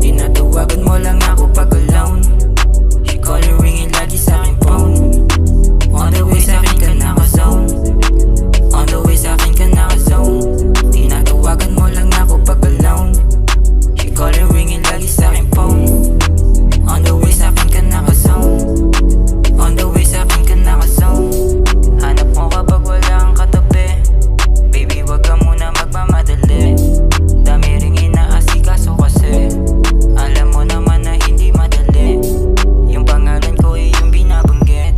Tinatawagan mo lang ako pag alone. She calling ringing lagi sa aking phone. On the way sa akin ka naka-zone. On the way sa akin ka naka-zone. Tinatawagan mo lang ako pag alone. She calling ringing lagi sa aking phone. On the way sa akin ka naka-zone. On the way sa akin ka naka-zone. Hanap mo kapag wala kang katabi. Baby, wag ka muna magmamadali. Dami ring inaasikaso kasi alam mo naman na hindi madali. Yung pangalan ko ay yung binabanggit.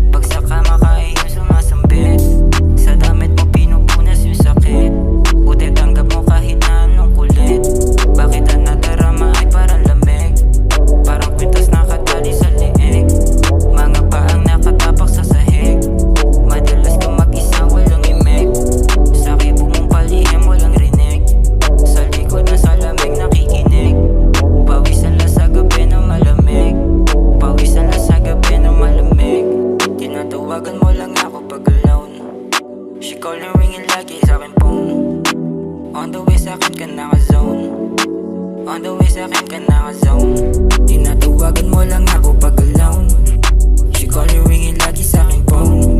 Pag sa kama ka ay yung sumasambit. Sa damit mo pinupunas yung sakit. Buti tanggap mo kahit na anong kulit. Bakit ang nadarama ay parang lamig? Parang kwintas nakatali sa liig. Mga paang nakatapak sa sahig. Madalas kang mag-isa walang imig. Sa kibo mong palihim walang rinig. Sa likod na sa lamig nakikinig. Pawisan lang sa gabi na malamig. Pawisan lang sa gabi na malamig. Tinatawagan mo lang ako pag alone. She calling ringing lagi sa akin phone. On the way sa akin ka naka-zone. On the way sa akin ka naka-zone. Tinatawagan mo lang ako pag alone. She calling ringing lagi sa akin phone.